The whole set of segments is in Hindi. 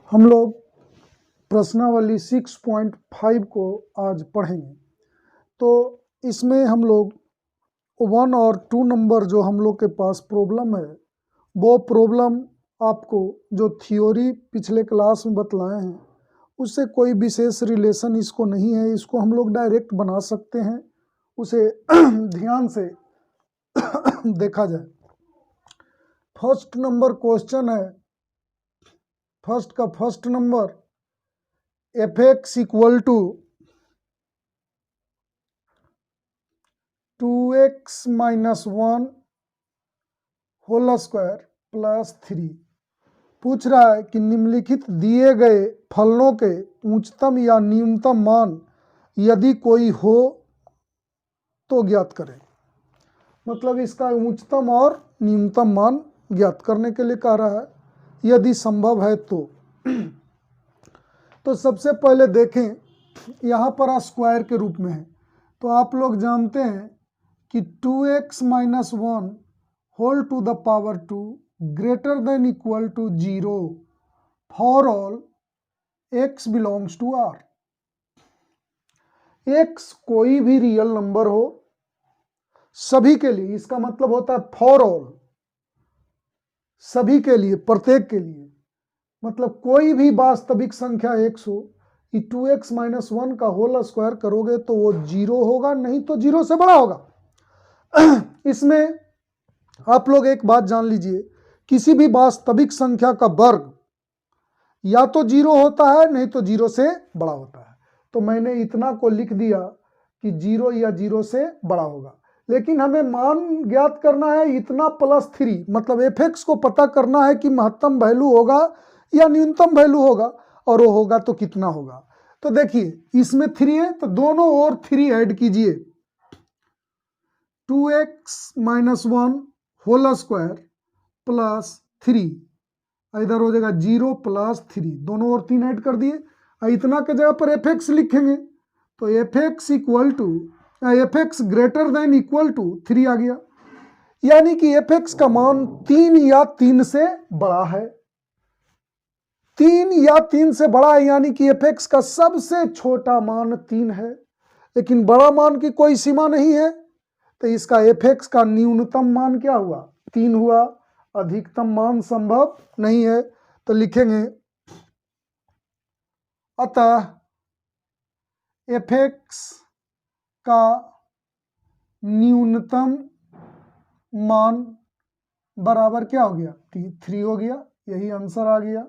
हम लोग प्रश्नावली 6.5 को आज पढ़ेंगे। तो इसमें हम लोग 1 और 2 नंबर जो हम लोग के पास प्रॉब्लम है, वो प्रॉब्लम आपको जो थ्योरी पिछले क्लास में बतलाए हैं उससे कोई विशेष रिलेशन इसको नहीं है। इसको हम लोग डायरेक्ट बना सकते हैं, उसे ध्यान से देखा जाए। फर्स्ट नंबर क्वेश्चन है, first number f(x) equal to 2x minus 1 whole square plus 3 पूछ रहा है कि निम्नलिखित दिए गए फलनों के उच्चतम या न्यूनतम मान यदि कोई हो तो ज्ञात करें। मतलब इसका उच्चतम और न्यूनतम मान ज्ञात करने के लिए कह रहा है, यदि संभव है तो सबसे पहले देखें, यहाँ पर स्क्वायर के रूप में है, तो आप लोग जानते हैं कि 2x minus 1 whole to the power 2 greater than equal to 0 for all x belongs to r। x कोई भी रियल नंबर हो सभी के लिए, इसका मतलब होता है फॉर ऑल, सभी के लिए, प्रत्येक के लिए। मतलब कोई भी वास्तविक संख्या x हो, 2x माइनस 1 का होल स्क्वायर करोगे तो वो 0 होगा, नहीं तो 0 से बड़ा होगा। इसमें आप लोग एक बात जान लीजिए, किसी भी वास्तविक संख्या का वर्ग या तो 0 होता है, नहीं तो 0 से बड़ा होता है। तो मैंने इतना को लिख दिया कि 0 या 0 से बड़ा होगा, लेकिन हमें मान ज्ञात करना है इतना प्लस 3, मतलब f(x) को पता करना है कि महत्तम वैल्यू होगा या न्यूनतम वैल्यू होगा, और वो होगा तो कितना होगा। तो देखिए इसमें 3 है तो दोनों ओर 3 ऐड कीजिए, 2x minus 1 whole square plus 3, इधर हो जाएगा 0 प्लस 3, दोनों ओर 3 ऐड कर दिए। इतना के जगह पर f(x) लिखेंगे तो f(x) equal to f(x) greater than equal to 3 आ गया, यानी कि f(x) का मान 3 या 3 से बड़ा है। 3 या 3 से बड़ा है, यानी कि f(x) का सबसे छोटा मान 3 है, लेकिन बड़ा मान की कोई सीमा नहीं है। तो इसका f(x) का न्यूनतम मान क्या हुआ? 3 हुआ, अधिकतम मान संभव नहीं है। तो लिखेंगे अतः f(x) का न्यूनतम मान बराबर क्या हो गया? 3 हो गया, यही आंसर आ गया।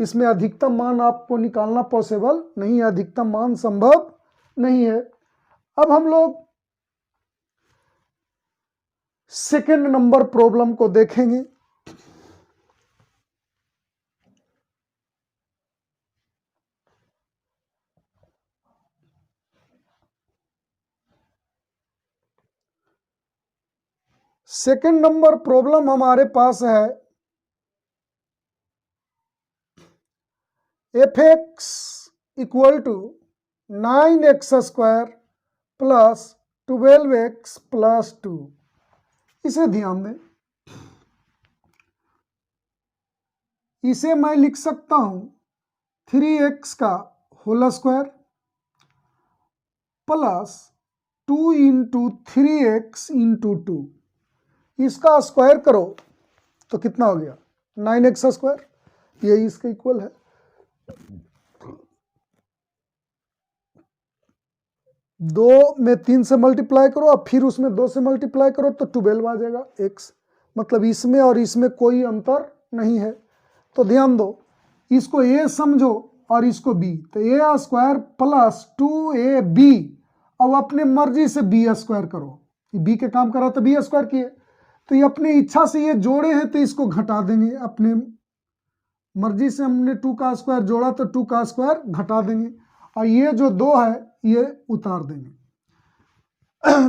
इसमें अधिकतम मान आपको निकालना पॉसिबल नहीं है, अधिकतम मान संभव नहीं है। अब हम लोग सेकेंड नंबर प्रॉब्लम को देखेंगे। सेकेंड नंबर प्रॉब्लम हमारे पास है f(x) equal to 9x square plus 12x plus 2। इसे ध्यान दें, इसे मैं लिख सकता हूं 3x का whole square plus 2 into 3x into 2। इसका स्क्वायर करो तो कितना हो गया? 9x स्क्वायर, यही इसका इक्वल है। 2 में 3 से मल्टीप्लाई करो और फिर उसमें 2 से मल्टीप्लाई करो तो 12 आ जाएगा x। मतलब इसमें और इसमें कोई अंतर नहीं है। तो ध्यान दो, इसको a समझो और इसको b, तो a स्क्वायर प्लस 2ab, अब अपने मर्जी से b स्क्वायर करो। b के काम करा तो b स्क्वायर किए, तो ये अपनी इच्छा से ये जोड़े हैं तो इसको घटा देंगे, अपने मर्जी से हमने 2 का स्क्वायर जोड़ा तो 2 का स्क्वायर घटा देंगे, और ये जो 2 है ये उतार देंगे।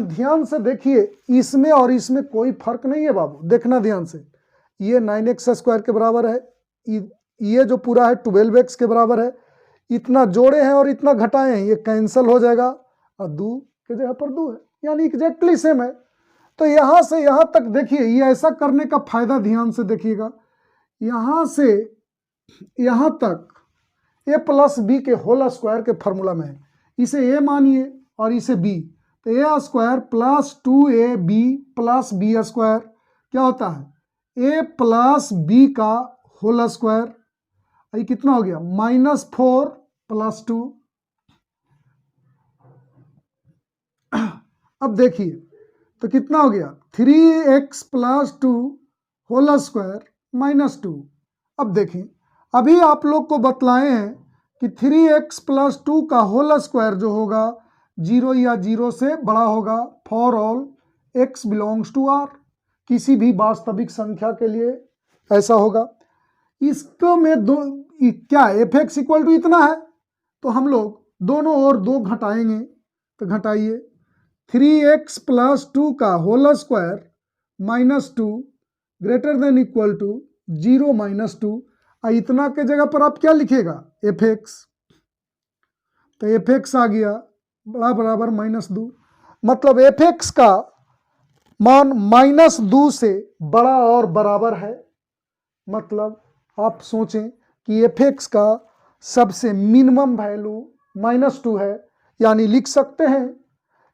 ध्यान से देखिए, इसमें और इसमें कोई फर्क नहीं है बाबू, देखना ध्यान से। ये 9x स्क्वायर के बराबर है, ये जो पूरा है 12x के बराबर है। इतना जोड़े हैं और इतना घटाए हैं, ये कैंसिल हो जाएगा और 2 के जगह पर 2 है, यानी एग्जैक्टली सेम है। तो यहां से यहां तक देखिए, ये ऐसा करने का फायदा ध्यान से देखिएगा, यहां से यहाँ तक a प्लस बी के होल स्क्वायर के फॉर्मूला में है, इसे a मानिए और इसे b, तो a square plus 2ab plus b square क्या होता है a प्लस बी का होल स्क्वायर, ये कितना हो गया -4 प्लस 2। अब देखिए तो कितना हो गया 3x प्लस 2 होल स्क्वायर -2। अब देखें अभी आप लोग को बतलाए हैं कि 3x प्लस 2 का होल स्क्वायर जो होगा 0 या 0 से बड़ा होगा for all x belongs to r, किसी भी वास्तविक संख्या के लिए ऐसा होगा। इसको में दो क्या एफ एक्स इक्वल टू इतना है, तो हम लोग दोनों ओर 2 घटाएंगे, तो घटाइए 3x प्लस 2 का whole square -2 greater than equal to 0 -2, इतना के जगह पर आप क्या लिखेगा एफ एक्स, तो एफ एक्स आ गया बड़ा बराबर -2, मतलब एफ एक्स का मान -2 से बड़ा और बराबर है। मतलब आप सोचें कि एफ एक्स का सबसे मिनिमम वैल्यू -2 है, यानी लिख सकते हैं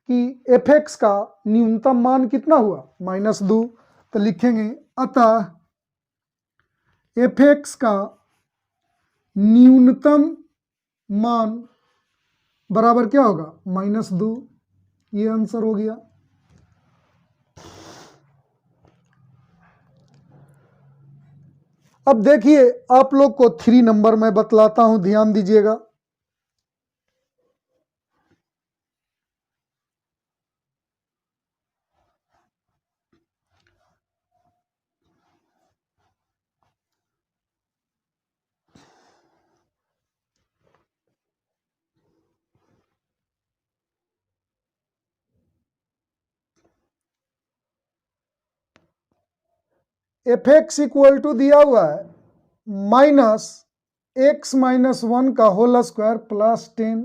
कि एफ एक्स का न्यूनतम मान कितना हुआ -2, तो लिखेंगे अतः एफ एक्स का न्यूनतम मान बराबर क्या होगा -2, ये आंसर हो गया। अब देखिए आप लोग को 3 नंबर में बतलाता हूं, ध्यान दीजिएगा। एफ एक्स इक्वल टू दिया हुआ है -(x-1) का होल स्क्वायर प्लस 10।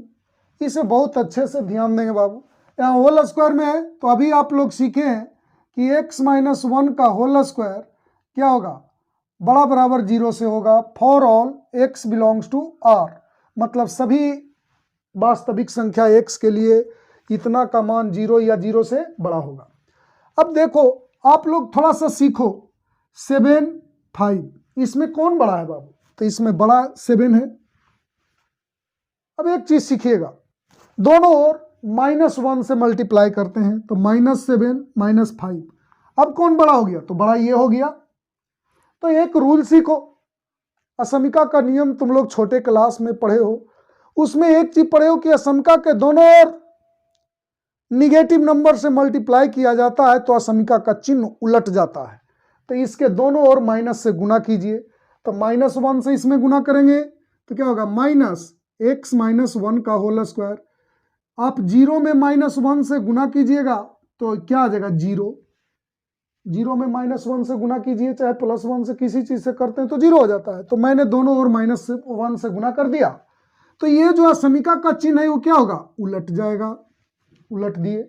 इसे बहुत अच्छे से ध्यान देंगे बाबू, यहाँ होल स्क्वायर में है तो अभी आप लोग सीखे हैं कि x-1 का होल स्क्वायर क्या होगा बड़ा बराबर 0 से होगा for all x belongs to r, मतलब सभी वास्तविक संख्या x के लिए इतना का मान 0 या 0 से बड़ा होगा। अब देखो आप लोग थोड़ा सा सीखो 7, 5, इसमें कौन बड़ा है बाबू, तो इसमें बड़ा 7 है। अब एक चीज सीखिएगा, दोनों ओर -1 से मल्टीप्लाई करते हैं, तो -7 -5, अब कौन बड़ा हो गया, तो बड़ा ये हो गया। तो एक रूल सीखो, असमिका का नियम तुम लोग छोटे क्लास में पढ़े हो, उसमें एक चीज पढ़े हो कि असमिका के दोनों ओर निगेटिव नंबर से मल्टीप्लाई किया जाता है तो असमिका का चिन्ह उलट जाता है, तो इसके दोनों ओर माइनस से गुना कीजिए, तो -1 से इसमें गुना करेंगे तो क्या होगा -(x-1) का होल स्क्वायर, आप 0 में -1 से गुना कीजिएगा तो क्या आ जाएगा 0, 0 में -1 से गुना कीजिए, चाहे +1 से किसी चीज से करते हैं तो 0 हो जाता है, तो मैंने दोनों ओर -1 से गुना कर दिया, तो ये जो असमिका का चिन्ह है वो क्या होगा उलट जाएगा, उलट दिए।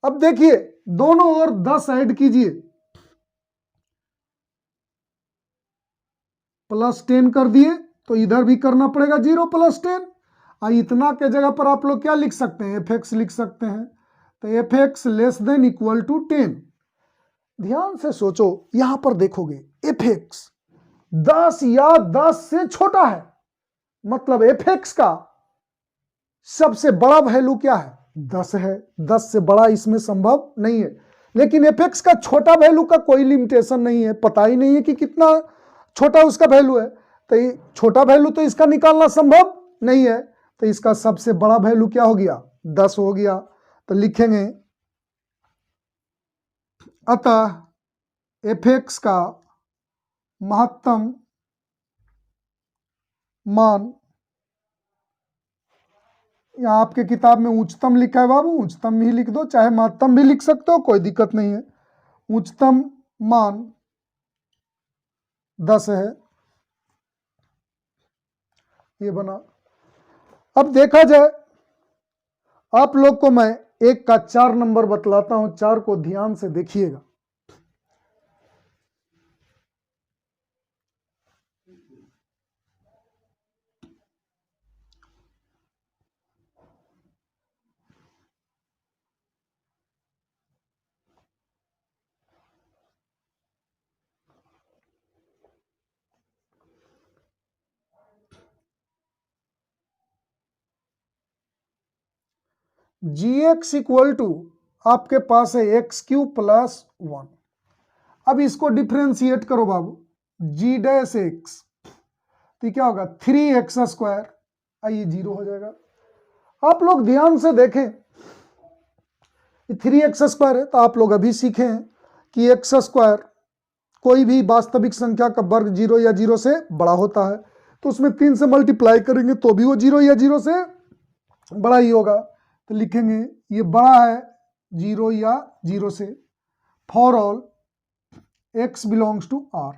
अब देखिए दोनों ओर 10 ऐड कीजिए, +10 कर दिए, तो इधर भी करना पड़ेगा 0 + 10, इतना के जगह पर आप लोग क्या लिख सकते हैं एफ एक्स लिख सकते हैं, तो F X less than equal to 10। ध्यान से सोचो, यहां पर देखोगे एफ एक्स 10 या 10 से छोटा है, मतलब एफ एक्स का सबसे बड़ा वैल्यू क्या है 10 है, 10 से बड़ा इसमें संभव नहीं है, लेकिन एफ एक्स का छोटा वैल्यू का कोई लिमिटेशन नहीं है, पता ही नहीं है कि कितना छोटा उसका वैल्यू है, तो ये छोटा वैल्यू तो इसका निकालना संभव नहीं है, तो इसका सबसे बड़ा वैल्यू क्या हो गया 10 हो गया, तो लिखेंगे अतः एफ एक्स का महत्तम मान, यहाँ आपके किताब में उच्चतम लिखा है बाबू, उच्चतम ही लिख दो, चाहे महत्तम भी लिख सकते हो, कोई दिक्कत नहीं है, उच्चतम मान 10 है, ये बना। अब देखा जाए आप लोग को मैं 1 का 4 नंबर बतलाता हूं, 4 को ध्यान से देखिएगा। जी एक्स इक्वल टू आपके पास है एक्स क्यूब प्लस 1। अब इसको डिफ्रेंशिएट करो बाबू, जी डैश एक्स, तो क्या होगा 3x स्क्वायर, आइए 0 हो जाएगा। आप लोग ध्यान से देखें, 3x स्क्वायर है तो आप लोग अभी सीखे हैं कि एक्स स्क्वायर कोई भी वास्तविक संख्या का वर्ग 0 या 0 से बड़ा होता है, तो उसमें 3 से मल्टीप्लाई करेंगे तो भी वो 0 या 0 से बड़ा ही होगा। तो लिखेंगे ये बड़ा है 0 या 0 से, for all x belongs to r,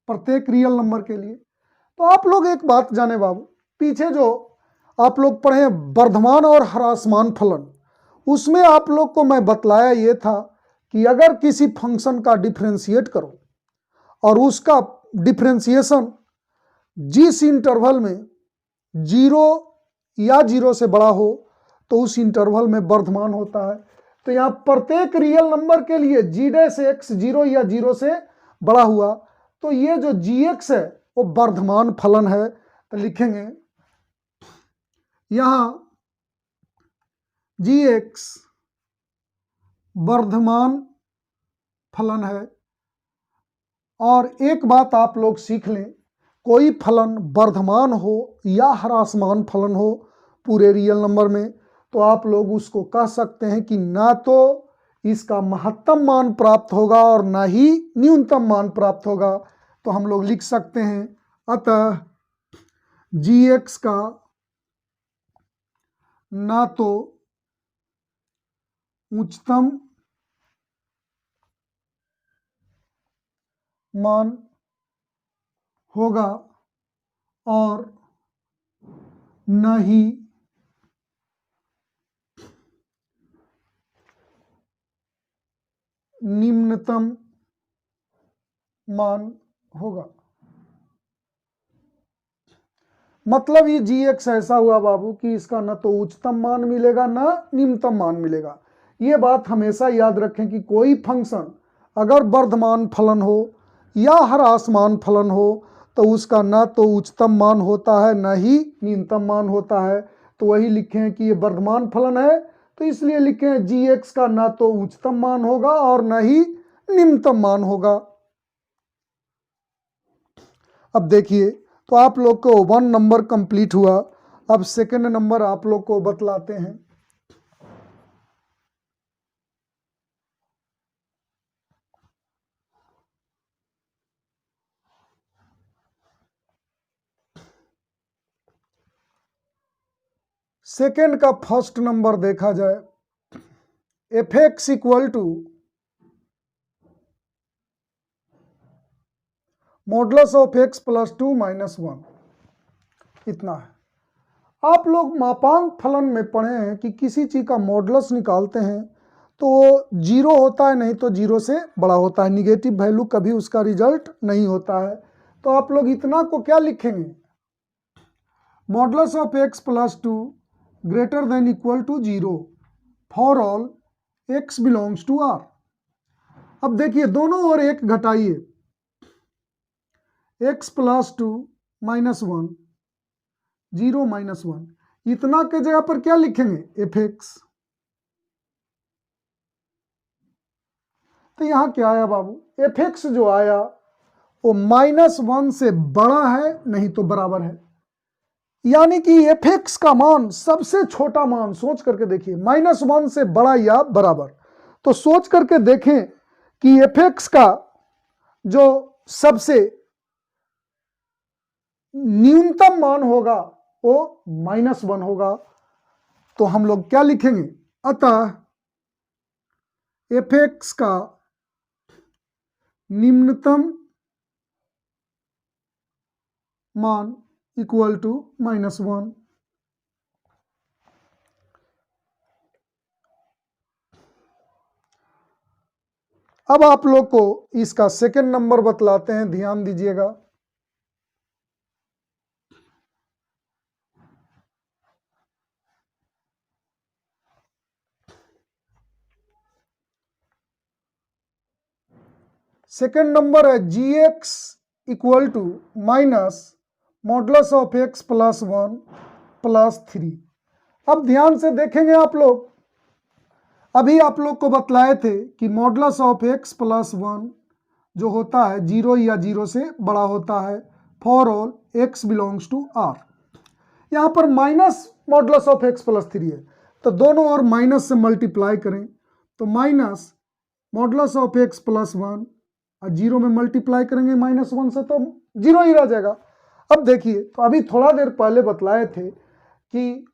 प्रत्येक रियल नंबर के लिए। तो आप लोग एक बात जाने बाबू, पीछे जो आप लोग पढ़े वर्धमान और ह्रासमान फलन, उसमें आप लोग को मैं बतलाया ये था कि अगर किसी फंक्शन का डिफ्रेंशिएट करो और उसका डिफ्रेंशिएशन जिस इंटरवल में 0 या 0 से बड़ा हो तो उस इंटरवल में वर्धमान होता है। तो यहाँ प्रत्येक रियल नंबर के लिए जी डैश एक्स 0 या 0 से बड़ा हुआ, तो ये जो जी एक्स है वो वर्धमान फलन है। तो लिखेंगे यहाँ जी एक्स वर्धमान फलन है। और एक बात आप लोग सीख लें, कोई फलन वर्धमान हो या ह्रासमान फलन हो पूरे रियल नंबर में, तो आप लोग उसको कह सकते हैं कि ना तो इसका महत्तम मान प्राप्त होगा और ना ही न्यूनतम मान प्राप्त होगा। तो हम लोग लिख सकते हैं अतः जी एक्स का ना तो उच्चतम मान होगा और न ही निम्नतम मान होगा। मतलब ये जी एक्स ऐसा हुआ बाबू कि इसका न तो उच्चतम मान मिलेगा न निम्नतम मान मिलेगा। ये बात हमेशा याद रखें कि कोई फंक्शन अगर वर्धमान फलन हो या ह्रासमान फलन हो तो उसका न तो उच्चतम मान होता है न ही निम्नतम मान होता है। तो वही लिखे हैं कि ये वर्धमान फलन है, तो इसलिए लिखे हैं जी एक्स का न तो उच्चतम मान होगा और न ही निम्नतम मान होगा। अब देखिए, तो आप लोग को 1 नंबर कंप्लीट हुआ। अब सेकंड नंबर आप लोग को बतलाते हैं। सेकंड का फर्स्ट नंबर देखा जाए, F X equal to modulus of x plus 2 minus 1, इतना है। आप लोग मापांक फलन में पढ़े हैं कि किसी चीज का मॉडुलस निकालते हैं तो वो 0 होता है, नहीं तो 0 से बड़ा होता है, निगेटिव वैल्यू कभी उसका रिजल्ट नहीं होता है। तो आप लोग इतना को क्या लिखेंगे, modulus of x plus 2 greater than equal to 0 for all X belongs to R. अब देखिए दोनों ओर एक घटाइए, एक्स प्लस 2 माइनस 1 0 माइनस 1, इतना के जगह पर क्या लिखेंगे एफ एक्स। तो यहां क्या आया बाबू, एफ एक्स जो आया वो -1 से बड़ा है नहीं तो बराबर है, यानी कि एफ एक्स का मान सबसे छोटा मान, सोच करके देखिए, -1 से बड़ा या बराबर। तो सोच करके देखें कि एफ एक्स का जो सबसे न्यूनतम मान होगा वो -1 होगा। तो हम लोग क्या लिखेंगे, अतः एफ एक्स का निम्नतम मान इक्वल टू -1। अब आप लोग को इसका सेकंड नंबर बतलाते हैं, ध्यान दीजिएगा। सेकंड नंबर है g x equal to minus modulus of x plus 1 plus 3। अब ध्यान से देखेंगे आप लोग अभी आप लोग को बतलाए थे कि मॉडुलस ऑफ x प्लस 1 जो होता है 0 या 0 से बड़ा होता है for all x belongs to r। यहाँ पर minus modulus of x plus 3 है, तो दोनों ओर माइनस से मल्टीप्लाई करें तो minus modulus of x plus 1 और 0 में मल्टीप्लाई करेंगे -1 से तो 0 ही रह जाएगा। अब देखिए, तो अभी थोड़ा देर पहले बतलाए थे कि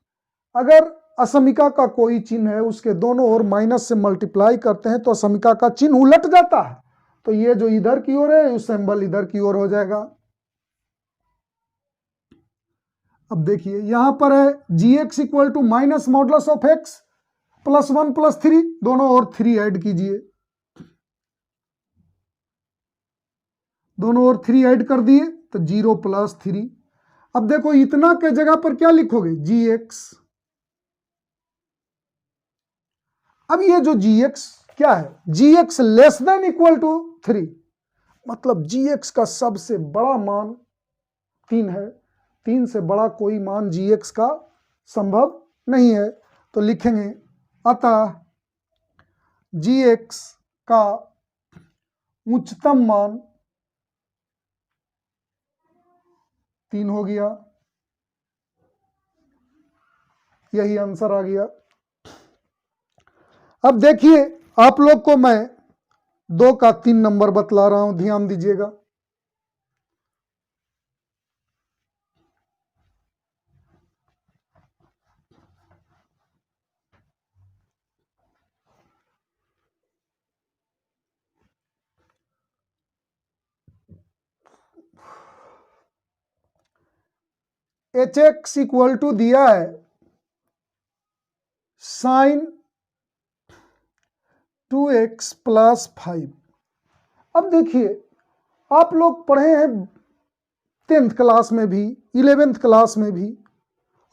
अगर असमिका का कोई चिन्ह है उसके दोनों ओर माइनस से मल्टीप्लाई करते हैं तो असमिका का चिन्ह उलट जाता है, तो ये जो इधर की ओर है उस सिंबल इधर की ओर हो जाएगा। अब देखिए यहां पर है gx equal to minus modulus of x plus 1 plus 3, दोनों ओर 3 ऐड कीजिए, दोनों ओर 3 ऐड कर दिए तो 0 प्लस 3। अब देखो इतना के जगह पर क्या लिखोगे gx। अब ये जो gx क्या है, gx less than equal to 3, मतलब gx का सबसे बड़ा मान 3 है, 3 से बड़ा कोई मान gx का संभव नहीं है, तो लिखेंगे अतः gx का उच्चतम मान 3 हो गया, यही आंसर आ गया। अब देखिए आप लोग को मैं 2 का 3 नंबर बतला रहा हूं, ध्यान दीजिएगा। hx इक्वल टू दिया है साइन 2x प्लस 5। अब देखिए आप लोग पढ़े हैं 10th क्लास में भी, 11th क्लास में भी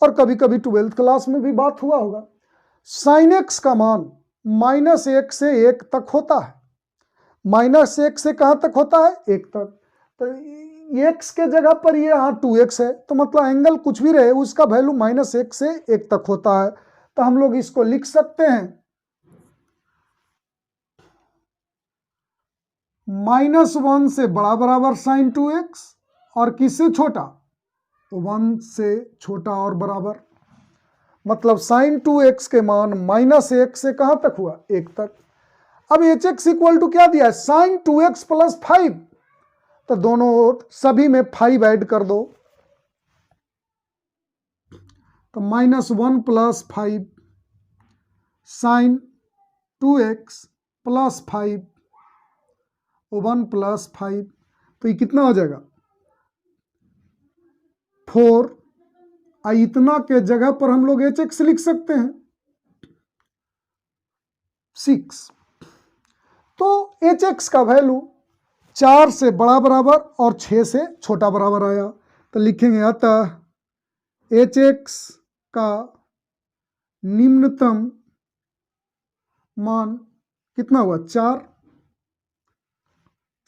और कभी कभी 12th क्लास में भी बात हुआ होगा। साइन x का मान -1 से 1 तक होता है, -1 से कहां तक होता है, 1 तक। तो x के जगह पर ये यहाँ 2x है, तो मतलब एंगल कुछ भी रहे उसका वैल्यू -1 से 1 तक होता है, तो हम लोग इसको लिख सकते हैं -1 से बड़ा बराबर साइन 2x और किससे छोटा, तो 1 से छोटा और बराबर, मतलब साइन 2x के मान -1 से कहां तक हुआ, 1 तक। अब hx इक्वल टू क्या दिया है, साइन 2x प्लस 5, तो दोनों सभी में 5 ऐड कर दो, तो -1 plus 5 sign 2x plus 5 1 plus 5, तो ये कितना हो जाएगा 4। इतना के जगह पर हम लोग hx लिख सकते हैं 6। तो hx का वैल्यू 4 से बड़ा बराबर और 6 से छोटा बराबर आया, तो लिखेंगे अतः hx का निम्नतम मान कितना हुआ 4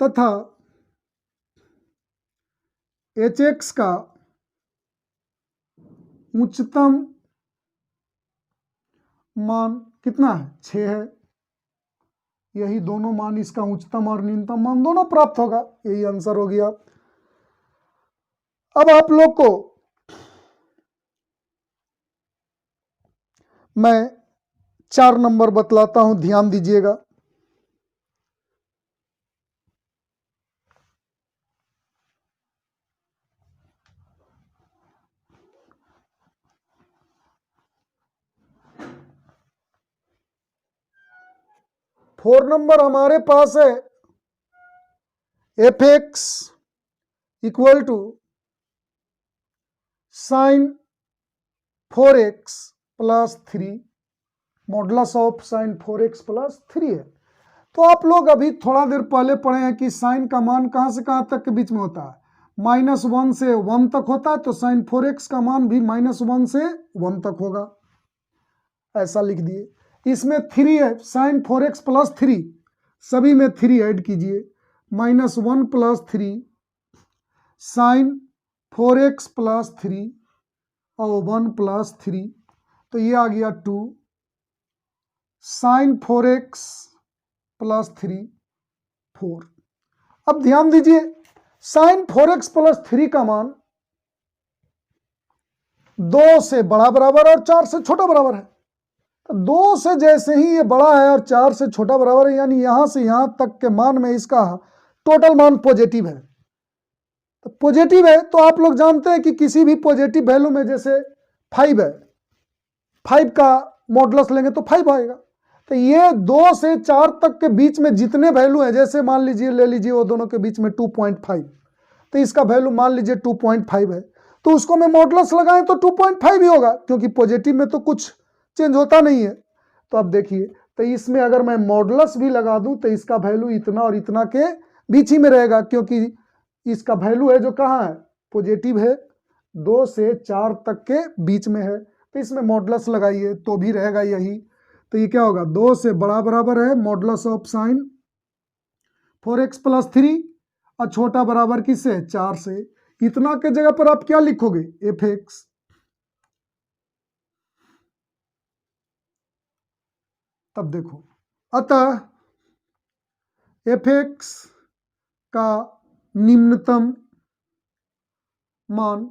तथा hx का उच्चतम मान कितना है 6 है। यही दोनों मान, इसका उच्चतम और न्यूनतम मान दोनों प्राप्त होगा, यही आंसर हो गया। अब आप लोग को मैं 4 नंबर बतलाता हूं, ध्यान दीजिएगा। फोर नंबर हमारे पास है F X equal to sine 4x plus 3, modulus of sine 4x plus 3 है। तो आप लोग अभी थोड़ा देर पहले पढ़े हैं कि साइन का मान कहां से कहां तक के बीच में होता है, -1 से 1 तक होता है, तो साइन 4x का मान भी -1 से 1 तक होगा, ऐसा लिख दिए। इसमें 3 है, साइन 4x प्लस 3, सभी में 3 ऐड कीजिए, -1 प्लस 3 साइन 4x प्लस 3 और 1 प्लस 3, तो ये आ गया 2 साइन 4x प्लस 3 4। अब ध्यान दीजिए, साइन 4x प्लस 3 का मान 2 से बड़ा बराबर और 4 से छोटा बराबर है। तो 2 से जैसे ही ये बड़ा है और 4 से छोटा बराबर है, यानी यहां से यहां तक के मान में इसका टोटल मान पॉजिटिव है। तो पॉजिटिव है तो आप लोग जानते हैं कि किसी भी पॉजिटिव वैल्यू में, जैसे 5 है, 5 का मॉडुलस लेंगे तो 5 आएगा। तो ये 2 से 4 तक के बीच में जितने वैल्यू हैं, जैसे मान लीजिए ले लीजिए वो दोनों के बीच में 2.5, तो इसका वैल्यू मान लीजिए 2.5 है, तो उसको मैं मॉडुलस लगाएं तो 2.5 ही होगा, क्योंकि पॉजिटिव में तो कुछ चेंज होता नहीं है। तो अब देखिए, तो इसमें अगर मैं मॉडुलस भी लगा दूं तो इसका वैल्यू इतना और इतना के बीच ही में रहेगा, क्योंकि इसका वैल्यू है जो कहाँ है, पॉजिटिव है, 2 से 4 तक के बीच में है। तो इसमें मॉडुलस लगाइए तो भी रहेगा यही। तो ये क्या होगा, 2 से बड़ा बराबर है modulus of sine 4x plus 3 और छोटा बराबर किससे, 4 से। इतना के जगह पर आप क्या लिखोगे, fx। तब देखो, अतः fx का निम्नतम मान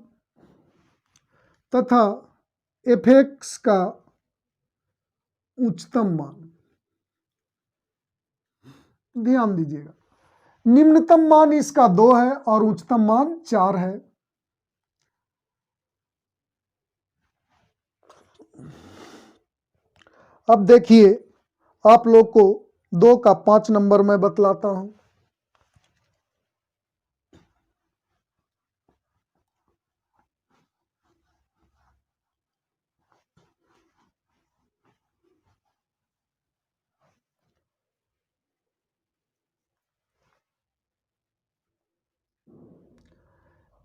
तथा fx का उच्चतम मान, ध्यान दीजिएगा, निम्नतम मान इसका 2 है और उच्चतम मान 4 है। अब देखिए, आप लोग को 2 का 5 नंबर मैं बतलाता हूं।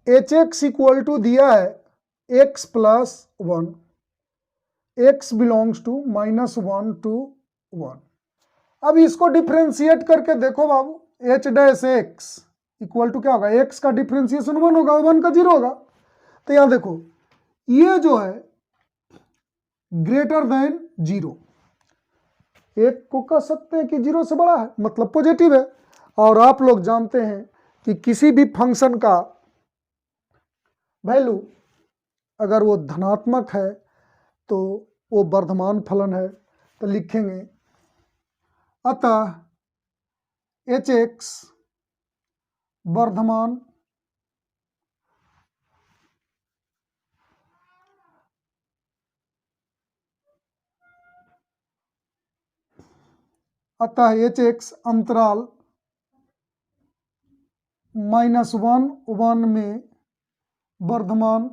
hx इक्वल टू दिया है x plus 1, x belongs to -1 to 1। अब इसको डिफ्रेंशिएट करके देखो बाबू, h dash x equal to क्या होगा, x का डिफ्रेंशिएशन 1 होगा, 1 का 0 होगा। तो यहां देखो, ये जो है ग्रेटर देन 0, एक को कह सकते हैं कि 0 से बड़ा है, मतलब पॉजिटिव है। और आप लोग जानते हैं कि किसी भी फंक्शन का वैल्यू अगर वो धनात्मक है तो वो वर्धमान फलन है। तो लिखेंगे अतः hx वर्धमान अतः hx अंतराल -1 में वर्धमान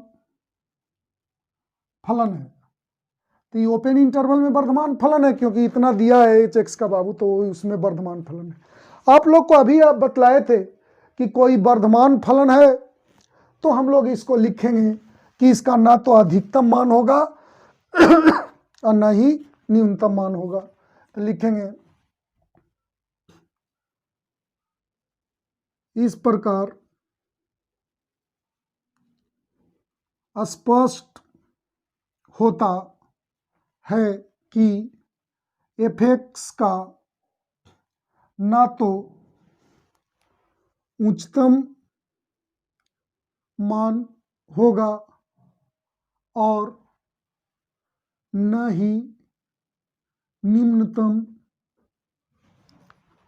फलन है। तो ये ओपन इंटरवल में वर्धमान फलन है, क्योंकि इतना दिया है hx का बाबू, तो उसमें वर्धमान फलन है। आप लोग को अभी आप बतलाए थे कि कोई वर्धमान फलन है तो हम लोग इसको लिखेंगे कि इसका ना तो अधिकतम मान होगा और ना ही न्यूनतम मान होगा। तो लिखेंगे इस प्रकार स्पष्ट होता है कि fx का ना तो उच्चतम मान होगा और न ही निम्नतम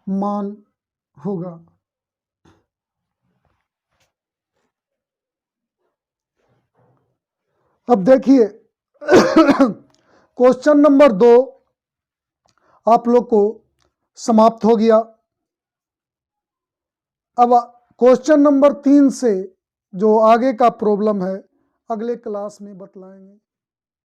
मान होगा। अब देखिए क्वेश्चन नंबर 2 आप लोग को समाप्त हो गया। अब क्वेश्चन नंबर 3 से जो आगे का प्रॉब्लम है अगले क्लास में बतलाएंगे।